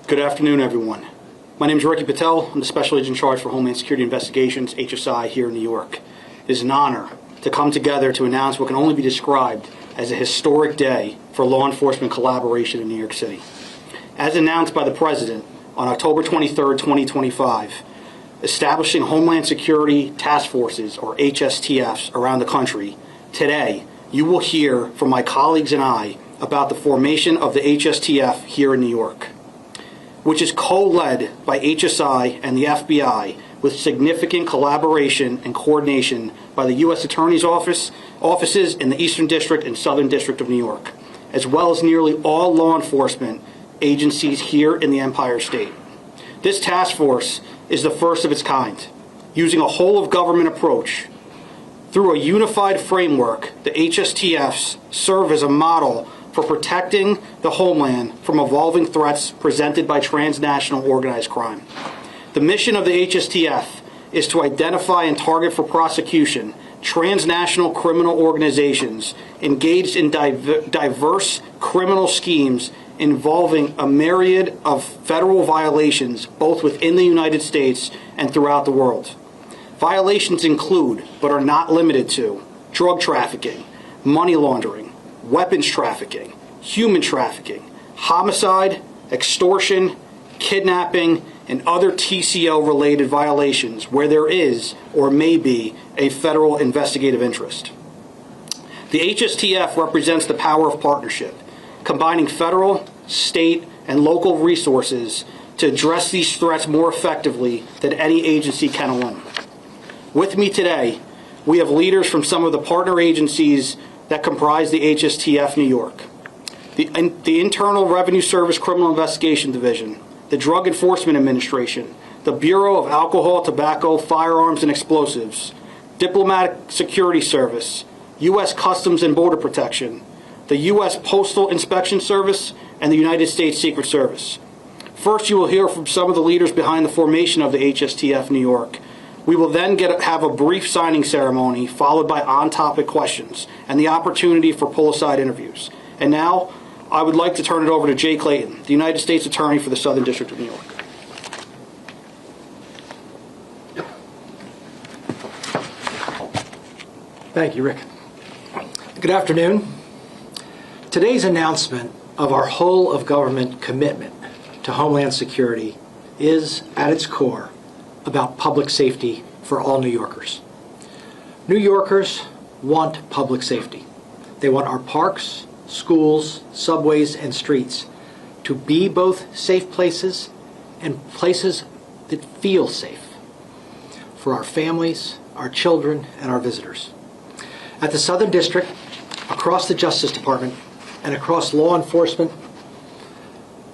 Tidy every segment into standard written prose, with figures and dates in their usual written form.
Good afternoon, everyone. My name is Ricky Patel. I'm the Special Agent in Charge for Homeland Security Investigations, HSI, here in New York. It is an honor to come together to announce what can only be described as a historic day for law enforcement collaboration in New York City. As announced by the President on October 23, 2025, establishing Homeland Security Task Forces, or HSTFs, around the country, today you will hear from my colleagues and I about the formation of the HSTF here in New York, which is co-led by HSI and the FBI with significant collaboration and coordination by the U.S. Attorney's offices in the Eastern District and Southern District of New York, as well as nearly all law enforcement agencies here in the Empire State. This task force is the first of its kind, using a whole-of-government approach. Through a unified framework, the HSTFs serve as a model for protecting the homeland from evolving threats presented by transnational organized crime. The mission of the HSTF is to identify and target for prosecution transnational criminal organizations engaged in diverse criminal schemes involving a myriad of federal violations both within the United States and throughout the world. Violations include, but are not limited to, drug trafficking, money laundering, weapons trafficking, human trafficking, homicide, extortion, kidnapping, and other TCO-related violations where there is or may be a federal investigative interest. The HSTF represents the power of partnership, combining federal, state, and local resources to address these threats more effectively than any agency can alone. With me today, we have leaders from some of the partner agencies that comprise the HSTF New York. The Internal Revenue Service Criminal Investigation Division, the Drug Enforcement Administration, the Bureau of Alcohol, Tobacco, Firearms, and Explosives, Diplomatic Security Service, U.S. Customs and Border Protection, the U.S. Postal Inspection Service, and the United States Secret Service. First, you will hear from some of the leaders behind the formation of the HSTF New York. We will then have a brief signing ceremony followed by on-topic questions and the opportunity for pull-aside interviews. And now, I would like to turn it over to Jay Clayton, the United States Attorney for the Southern District of New York. Thank you, Rick. Good afternoon. Today's announcement of our whole-of-government commitment to Homeland Security is, at its core, about public safety for all New Yorkers. New Yorkers want public safety. They want our parks, schools, subways, and streets to be both safe places and places that feel safe for our families, our children, and our visitors. At the Southern District, across the Justice Department, and across law enforcement,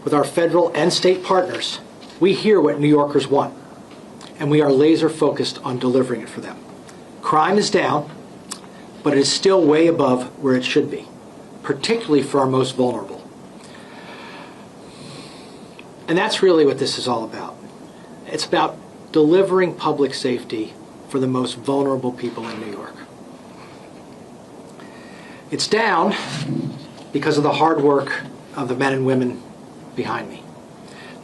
with our federal and state partners, we hear what New Yorkers want, and we are laser focused on delivering it for them. Crime is down, but it is still way above where it should be, particularly for our most vulnerable. And that's really what this is all about. It's about delivering public safety for the most vulnerable people in New York. It's down because of the hard work of the men and women behind me.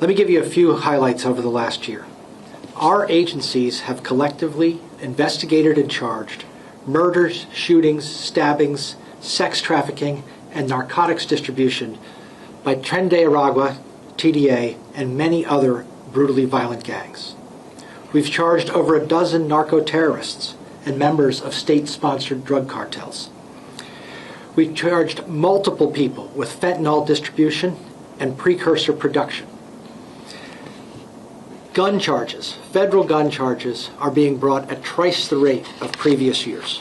Let me give you a few highlights over the last year. Our agencies have collectively investigated and charged murders, shootings, stabbings, sex trafficking, and narcotics distribution by Tren de Aragua, TDA, and many other brutally violent gangs. We've charged over a dozen narco-terrorists and members of state-sponsored drug cartels. We've charged multiple people with fentanyl distribution and precursor production. Gun charges, federal gun charges, are being brought at twice the rate of previous years.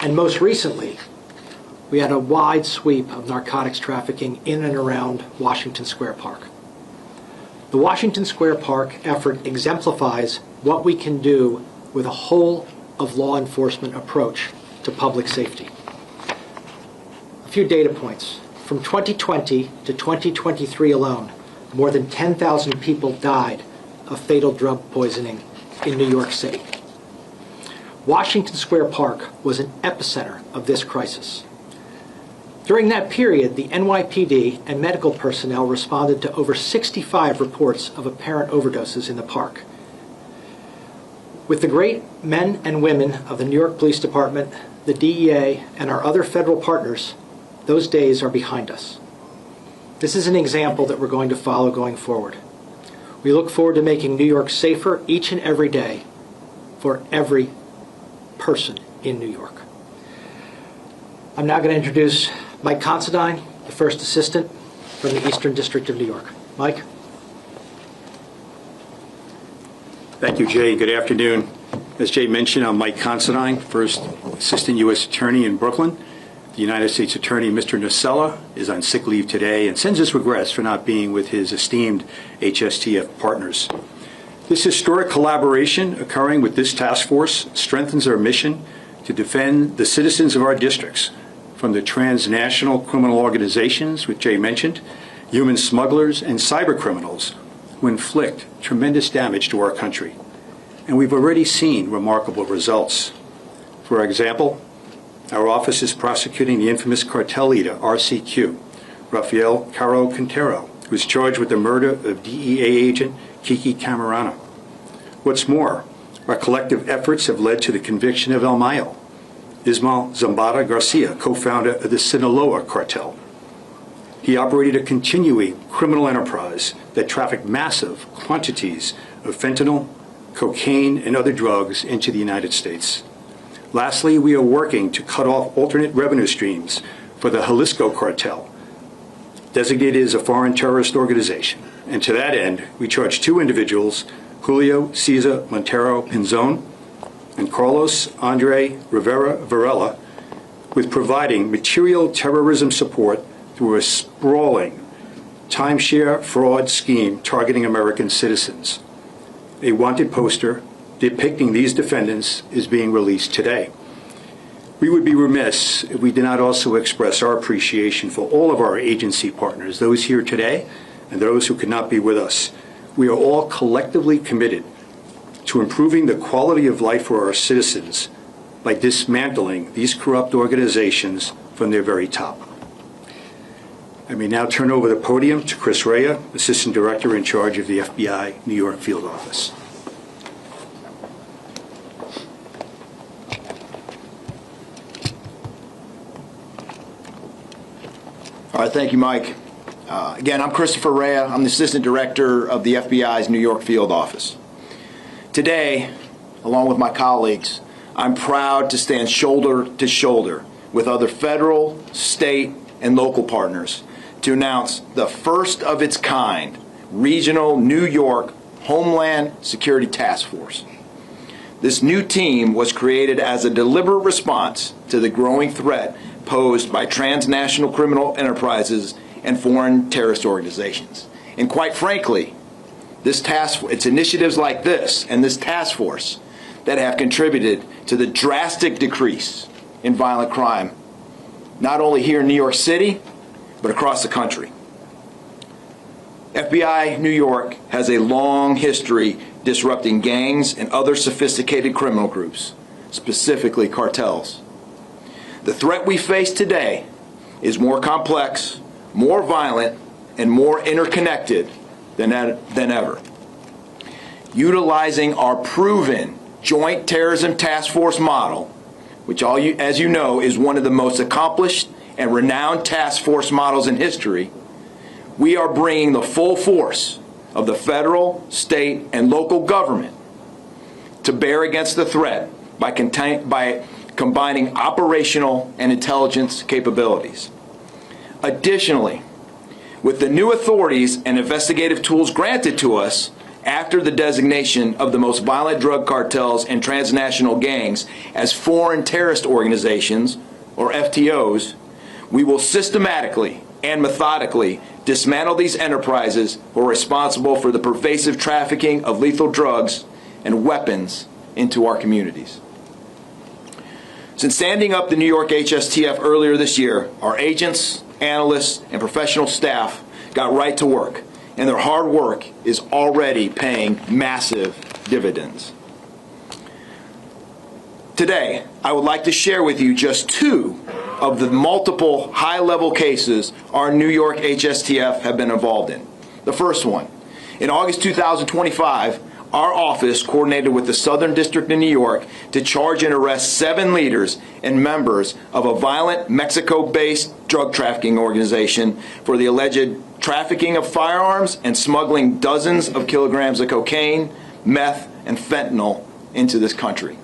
And most recently, we had a wide sweep of narcotics trafficking in and around Washington Square Park. The Washington Square Park effort exemplifies what we can do with a whole of law enforcement approach to public safety. A few data points. From 2020 to 2023 alone, more than 10,000 people died of fatal drug poisoning in New York City. Washington Square Park was an epicenter of this crisis. During that period, the NYPD and medical personnel responded to over 65 reports of apparent overdoses in the park. With the great men and women of the New York Police Department, the DEA, and our other federal partners, those days are behind us. This is an example that we're going to follow going forward. We look forward to making New York safer each and every day for every person in New York. I'm now going to introduce Mike Considine, the first assistant from the Eastern District of New York. Mike? Thank you, Jay. Good afternoon. As Jay mentioned, I'm Mike Considine, first Assistant U.S. Attorney in Brooklyn. The United States Attorney, Mr. Nacella, is on sick leave today and sends his regrets for not being with his esteemed HSTF partners. This historic collaboration occurring with this task force strengthens our mission to defend the citizens of our districts from the transnational criminal organizations, which Jay mentioned, human smugglers, and cyber criminals who inflict tremendous damage to our country. And we've already seen remarkable results. For example, our office is prosecuting the infamous cartel leader, RCQ, Rafael Caro Quintero, who is charged with the murder of DEA agent Kiki Camarano. What's more, our collective efforts have led to the conviction of El Mayo, Ismael Zambada Garcia, co-founder of the Sinaloa cartel. He operated a continuing criminal enterprise that trafficked massive quantities of fentanyl, cocaine, and other drugs into the United States. Lastly, we are working to cut off alternate revenue streams for the Jalisco cartel, designated as a foreign terrorist organization. And to that end, we charge two individuals, Julio Cesar Montero Pinzon and Carlos Andre Rivera Varela, with providing material terrorism support through a sprawling timeshare fraud scheme targeting American citizens. A wanted poster depicting these defendants is being released today. We would be remiss if we did not also express our appreciation for all of our agency partners, those here today and those who could not be with us. We are all collectively committed to improving the quality of life for our citizens by dismantling these corrupt organizations from their very top. I may now turn over the podium to Chris Rea, Assistant Director in charge of the FBI New York Field Office. All right, thank you, Mike. Again, I'm Christopher Rea. I'm the Assistant Director of the FBI's New York Field Office. Today, along with my colleagues, I'm proud to stand shoulder to shoulder with other federal, state, and local partners to announce the first of its kind regional New York Homeland Security Task Force. This new team was created as a deliberate response to the growing threat posed by transnational criminal enterprises and foreign terrorist organizations. And quite frankly, it's initiatives like this and this task force that have contributed to the drastic decrease in violent crime, not only here in New York City, but across the country. FBI New York has a long history disrupting gangs and other sophisticated criminal groups, specifically cartels. The threat we face today is more complex, more violent, and more interconnected than ever. Utilizing our proven Joint Terrorism Task Force model, which as you know is one of the most accomplished and renowned task force models in history, we are bringing the full force of the federal, state, and local government to bear against the threat by combining operational and intelligence capabilities. Additionally, with the new authorities and investigative tools granted to us after the designation of the most violent drug cartels and transnational gangs as foreign terrorist organizations, or FTOs, we will systematically and methodically dismantle these enterprises who are responsible for the pervasive trafficking of lethal drugs and weapons into our communities. Since standing up the New York HSTF earlier this year, our agents, analysts, and professional staff got right to work, and their hard work is already paying massive dividends. Today, I would like to share with you just two of the multiple high-level cases our New York HSTF have been involved in. The first one, in August 2025, our office coordinated with the Southern District in New York to charge and arrest 7 leaders and members of a violent Mexico-based drug trafficking organization for the alleged trafficking of firearms and smuggling dozens of kilograms of cocaine, meth, and fentanyl into this country.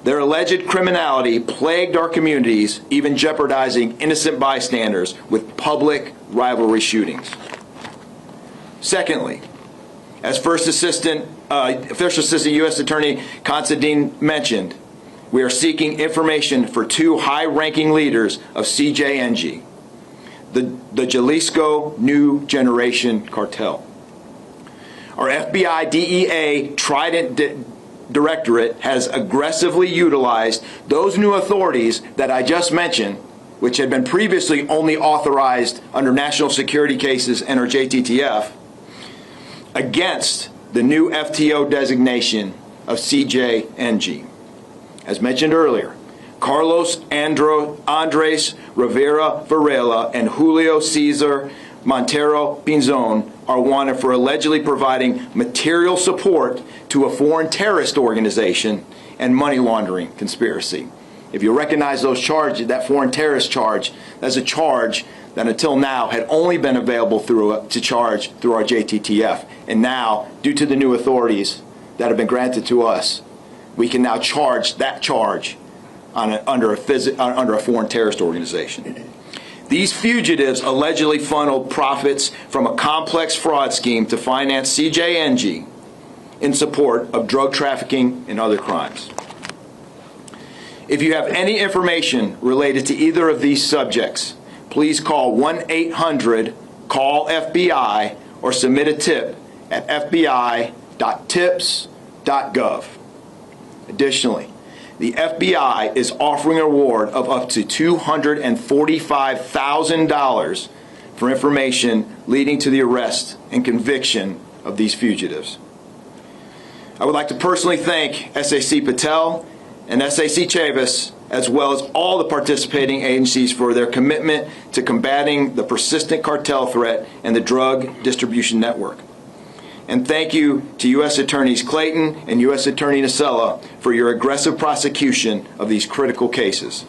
Their alleged criminality plagued our communities, even jeopardizing innocent bystanders with public rivalry shootings. Secondly, as First Assistant U.S. Attorney Considine mentioned, we are seeking information for 2 high-ranking leaders of CJNG, the Jalisco New Generation Cartel. Our FBI DEA Trident Directorate has aggressively utilized those new authorities that I just mentioned, which had been previously only authorized under national security cases and or JTTF, against the new FTO designation of CJNG. As mentioned earlier, Carlos Andres Rivera Varela and Julio Cesar Montero Pinzon are wanted for allegedly providing material support to a foreign terrorist organization and money laundering conspiracy. If you recognize those charges, that foreign terrorist charge, that's a charge that until now had only been available to charge through our JTTF. And now, due to the new authorities that have been granted to us, we can now charge that charge under a foreign terrorist organization. These fugitives allegedly funneled profits from a complex fraud scheme to finance CJNG in support of drug trafficking and other crimes. If you have any information related to either of these subjects, please call 1-800-CALL-FBI or submit a tip at fbi.tips.gov. Additionally, the FBI is offering a reward of up to $245,000 for information leading to the arrest and conviction of these fugitives. I would like to personally thank SAC Patel and SAC Chavez, as well as all the participating agencies, for their commitment to combating the persistent cartel threat and the drug distribution network. And thank you to U.S. Attorneys Clayton and U.S. Attorney Nacella for your aggressive prosecution of these critical cases.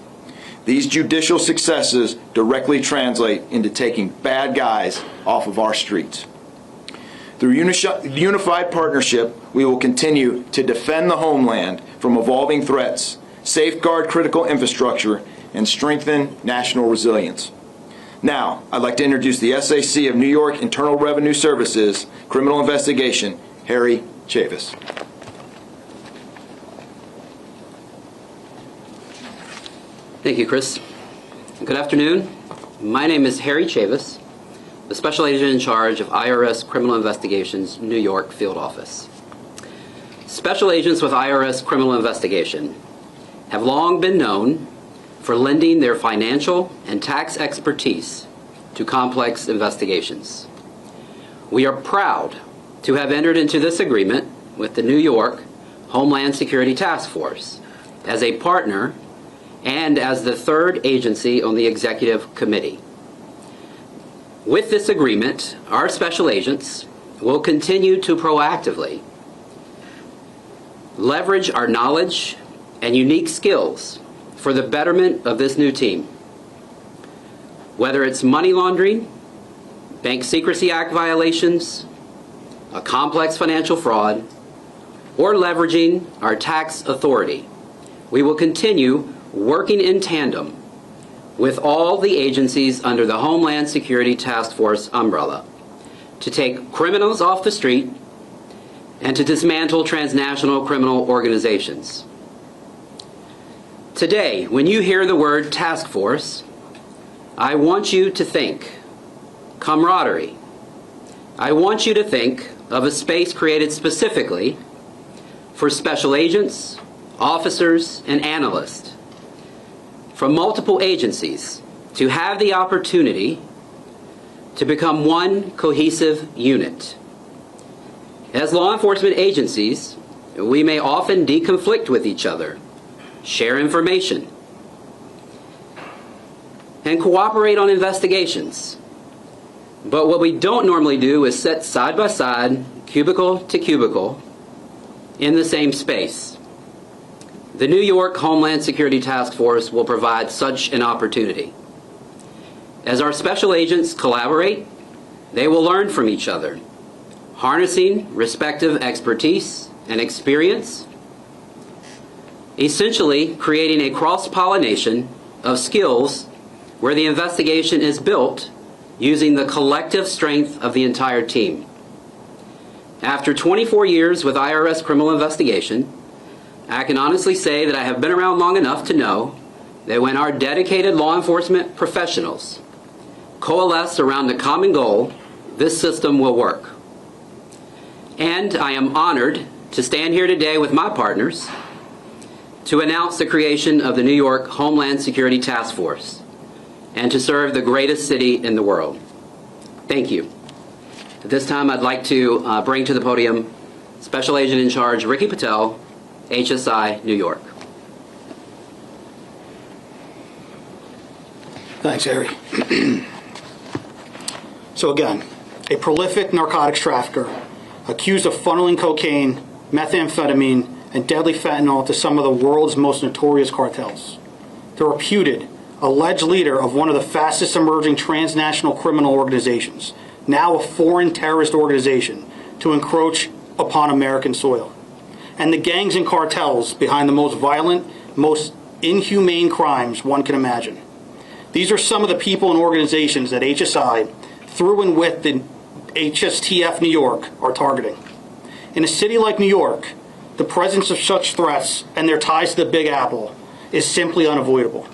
These judicial successes directly translate into taking bad guys off of our streets. Through unified partnership, we will continue to defend the homeland from evolving threats, safeguard critical infrastructure, and strengthen national resilience. Now, I'd like to introduce the SAC of New York Internal Revenue Services Criminal Investigation, Harry Chavez. Thank you, Chris. Good afternoon. My name is Harry Chavez, the Special Agent in charge of IRS Criminal Investigations New York Field Office. Special agents with IRS Criminal Investigation have long been known for lending their financial and tax expertise to complex investigations. We are proud to have entered into this agreement with the New York Homeland Security Task Force as a partner and as the third agency on the Executive Committee. With this agreement, our special agents will continue to proactively leverage our knowledge and unique skills for the betterment of this new team. Whether it's money laundering, Bank Secrecy Act violations, a complex financial fraud, or leveraging our tax authority, we will continue working in tandem with all the agencies under the Homeland Security Task Force umbrella to take criminals off the street and to dismantle transnational criminal organizations. Today, when you hear the word task force, I want you to think camaraderie. I want you to think of a space created specifically for special agents, officers, and analysts from multiple agencies to have the opportunity to become one cohesive unit. As law enforcement agencies, we may often deconflict with each other, share information, and cooperate on investigations. But what we don't normally do is sit side by side, cubicle to cubicle, in the same space. The New York Homeland Security Task Force will provide such an opportunity. As our special agents collaborate, they will learn from each other, harnessing respective expertise and experience, essentially creating a cross-pollination of skills where the investigation is built using the collective strength of the entire team. After 24 years with IRS criminal investigation, I can honestly say that I have been around long enough to know that when our dedicated law enforcement professionals coalesce around a common goal, this system will work. And I am honored to stand here today with my partners to announce the creation of the New York Homeland Security Task Force and to serve the greatest city in the world. Thank you. At this time, I'd like to bring to the podium Special Agent in Charge Ricky Patel, HSI, New York. Thanks, Harry. So again, a prolific narcotics trafficker accused of funneling cocaine, methamphetamine, and deadly fentanyl to some of the world's most notorious cartels. The reputed, alleged leader of one of the fastest emerging transnational criminal organizations, now a foreign terrorist organization, to encroach upon American soil. And the gangs and cartels behind the most violent, most inhumane crimes one can imagine. These are some of the people and organizations that HSI, through and with the HSTF New York, are targeting. In a city like New York, the presence of such threats and their ties to the Big Apple is simply unavoidable.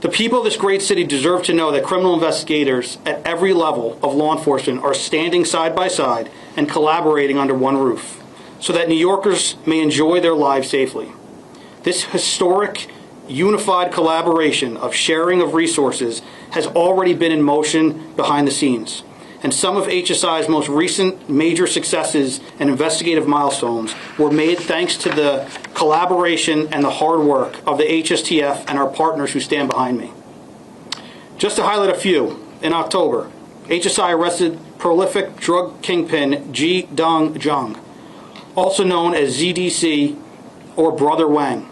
The people of this great city deserve to know that criminal investigators at every level of law enforcement are standing side by side and collaborating under one roof, so that New Yorkers may enjoy their lives safely. This historic, unified collaboration of sharing of resources has already been in motion behind the scenes, and some of HSI's most recent major successes and investigative milestones were made thanks to the collaboration and the hard work of the HSTF and our partners who stand behind me. Just to highlight a few, in October, HSI arrested prolific drug kingpin Ji Dong Jung, also known as ZDC or Brother Wang,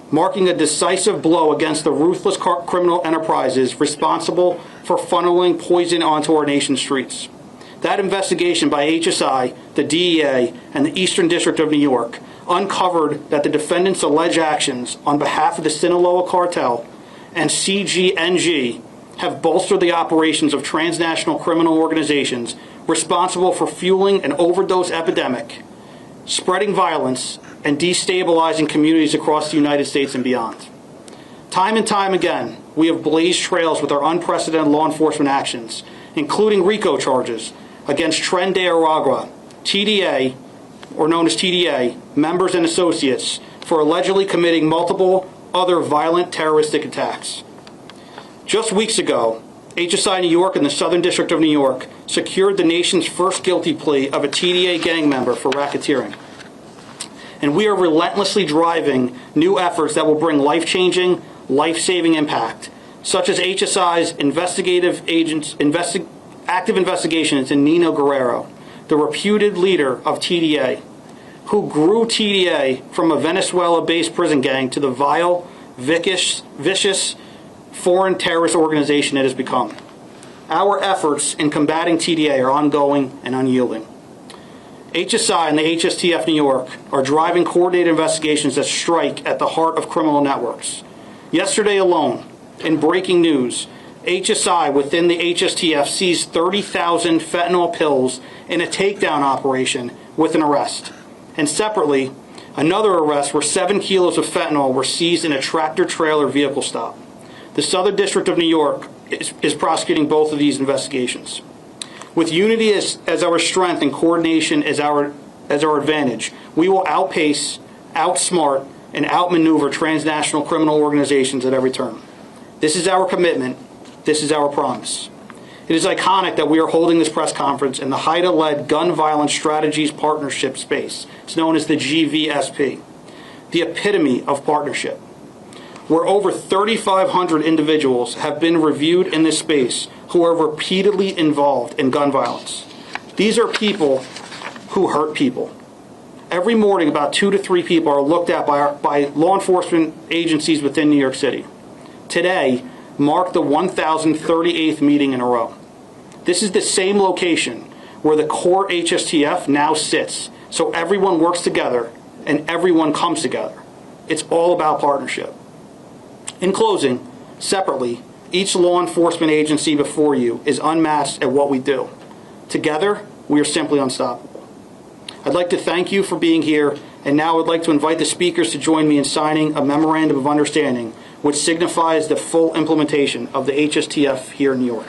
marking a decisive blow against the ruthless criminal enterprises responsible for funneling poison onto our nation's streets. That investigation by HSI, the DEA, and the Eastern District of New York uncovered that the defendants' alleged actions on behalf of the Sinaloa cartel and CGNG have bolstered the operations of transnational criminal organizations responsible for fueling an overdose epidemic, spreading violence, and destabilizing communities across the United States and beyond. Time and time again, we have blazed trails with our unprecedented law enforcement actions, including RICO charges against Tren de Aragua, TDA, or known as TDA, members and associates for allegedly committing multiple other violent terroristic attacks. Just weeks ago, HSI New York and the Southern District of New York secured the nation's first guilty plea of a TDA gang member for racketeering. And we are relentlessly driving new efforts that will bring life-changing, life-saving impact, such as HSI's active investigation into Nino Guerrero, the reputed leader of TDA, who grew TDA from a Venezuela-based prison gang to the vile, vicious foreign terrorist organization it has become. Our efforts in combating TDA are ongoing and unyielding. HSI and the HSTF New York are driving coordinated investigations that strike at the heart of criminal networks. Yesterday alone, in breaking news, HSI within the HSTF seized 30,000 fentanyl pills in a takedown operation with an arrest. And separately, another arrest where 7 kilos of fentanyl were seized in a tractor-trailer vehicle stop. The Southern District of New York is prosecuting both of these investigations. With unity as our strength and coordination as our advantage, we will outpace, outsmart, and outmaneuver transnational criminal organizations at every turn. This is our commitment. This is our promise. It is iconic that we are holding this press conference in the HIDTA-led Gun Violence Strategies Partnership space. It's known as the GVSP, the epitome of partnership. where over 3,500 individuals have been reviewed in this space who are repeatedly involved in gun violence. These are people who hurt people. Every morning, about 2 to 3 people are looked at by law enforcement agencies within New York City. Today marked the 1,038th meeting in a row. This is the same location where the core HSTF now sits, so everyone works together and everyone comes together. It's all about partnership. In closing, separately, each law enforcement agency before you is unmatched at what we do. Together, we are simply unstoppable. I'd like to thank you for being here, and now I'd like to invite the speakers to join me in signing a memorandum of understanding which signifies the full implementation of the HSTF here in New York.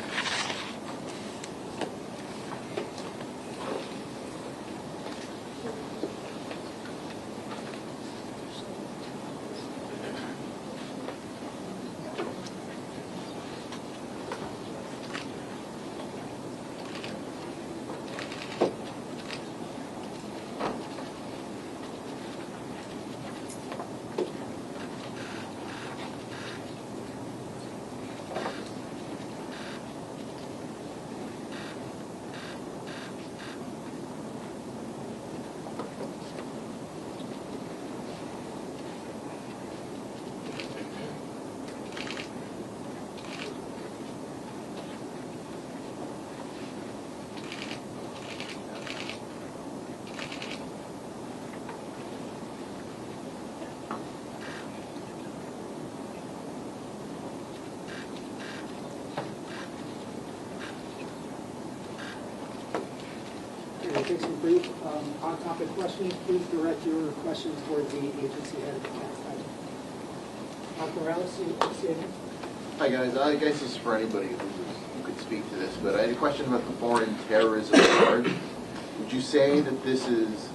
Take some brief on-topic questions. Please direct your questions toward the agency head of the task item. Dr. Morales, you see anything? Hi guys, I guess this is for anybody who could speak to this, but I had a question about the foreign terrorism charge. Would you say that this is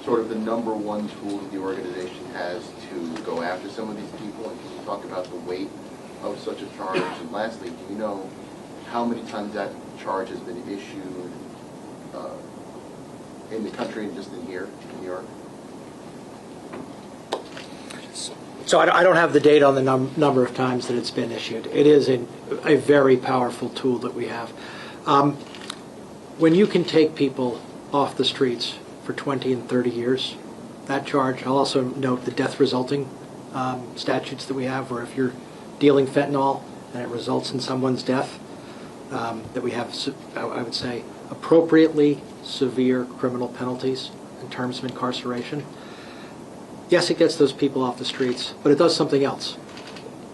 sort of the #1 tool that the organization has to go after some of these people? And can you talk about the weight of such a charge? And lastly, do you know how many times that charge has been issued in the country and just in here, in New York? So I don't have the data on the number of times that it's been issued. It is a very powerful tool that we have. When you can take people off the streets for 20 and 30 years, that charge, I'll also note the death resulting statutes that we have, where if you're dealing fentanyl and it results in someone's death, that we have, I would say, appropriately severe criminal penalties in terms of incarceration. Yes, it gets those people off the streets, but it does something else.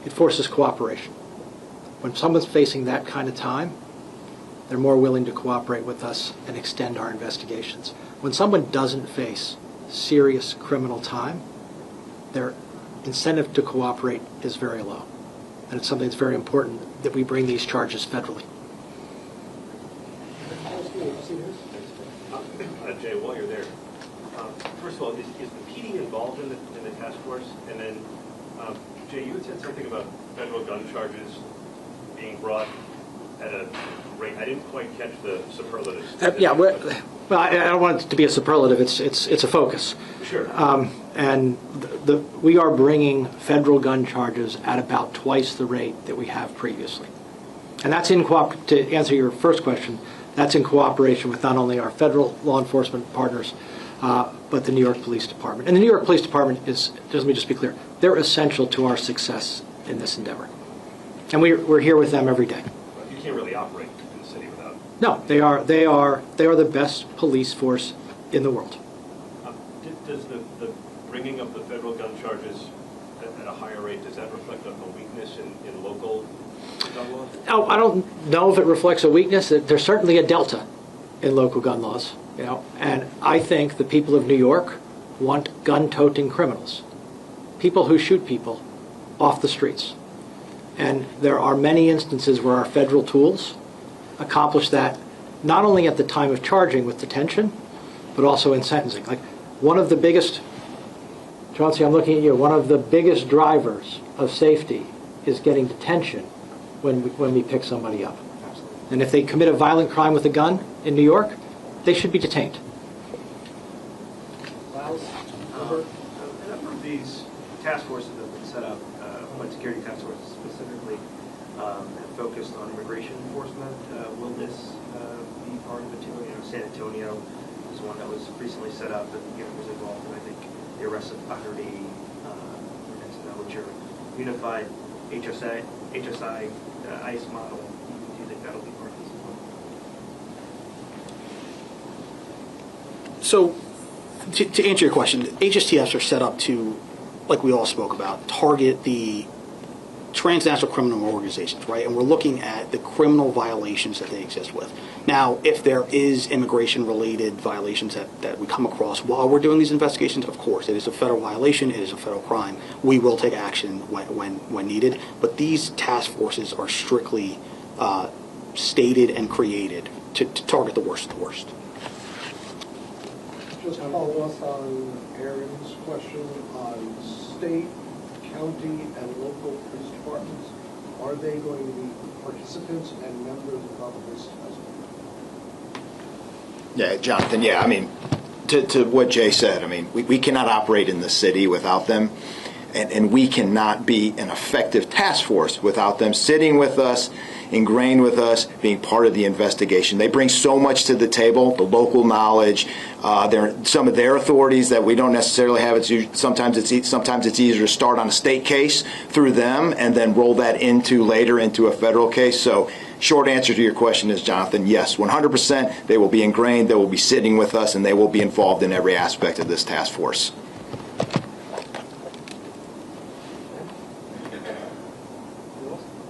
It forces cooperation. When someone's facing that kind of time, they're more willing to cooperate with us and extend our investigations. When someone doesn't face serious criminal time, their incentive to cooperate is very low. And it's something that's very important that we bring these charges federally. Jay, while you're there, first of all, is the PD involved in the task force? And then, Jay, you had said something about federal gun charges being brought at a rate. I didn't quite catch the superlatives. Well, I don't want it to be a superlative. It's a focus. Sure. And we are bringing federal gun charges at about twice the rate that we have previously. And that's to answer your first question, that's in cooperation with not only our federal law enforcement partners, but the New York Police Department. And the New York Police Department let me just be clear, they're essential to our success in this endeavor. And we're here with them every day. You can't really operate in the city without. No, they are the best police force in the world. Does the bringing of the federal gun charges at a higher rate, does that reflect a weakness in local gun law? Oh, I don't know if it reflects a weakness. There's certainly a delta in local gun laws, and I think the people of New York want gun-toting criminals, people who shoot people off the streets. And there are many instances where our federal tools accomplish that, not only at the time of charging with detention, but also in sentencing. Like one of the biggest, Chauncey, I'm looking at you, one of the biggest drivers of safety is getting detention when we pick somebody up. And if they commit a violent crime with a gun in New York, they should be detained. A number of these task forces that have been set up Homeland Security Task Force specifically have focused on immigration enforcement. Will this be part of it too? You know, San Antonio is one that was recently set up that was involved in, I think, the arrest of 180 incidents, which are unified HSI ICE model. Do you think that'll be part of this as well? So, to answer your question, HSTFs are set up to, like we all spoke about, target the transnational criminal organizations, right? And we're looking at the criminal violations that they exist with. Now, if there is immigration-related violations that we come across while we're doing these investigations, of course, it is a federal violation, it is a federal crime. We will take action when needed, but these task forces are strictly stated and created to target the worst of the worst. Just follow up on Aaron's question on state, county, and local police departments. Are they going to be participants and members of this task force? Yeah, Jonathan, yeah, I mean, to what Jay said, I mean, we cannot operate in the city without them, and we cannot be an effective task force without them sitting with us, ingrained with us, being part of the investigation. They bring so much to the table, the local knowledge, some of their authorities that we don't necessarily have. Sometimes it's easier to start on a state case through them and then roll that later into a federal case. So short answer to your question is, Jonathan, yes, 100%. They will be ingrained, they will be sitting with us, and they will be involved in every aspect of this task force.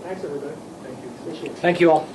Thanks, everybody. Thank you. Thank you all.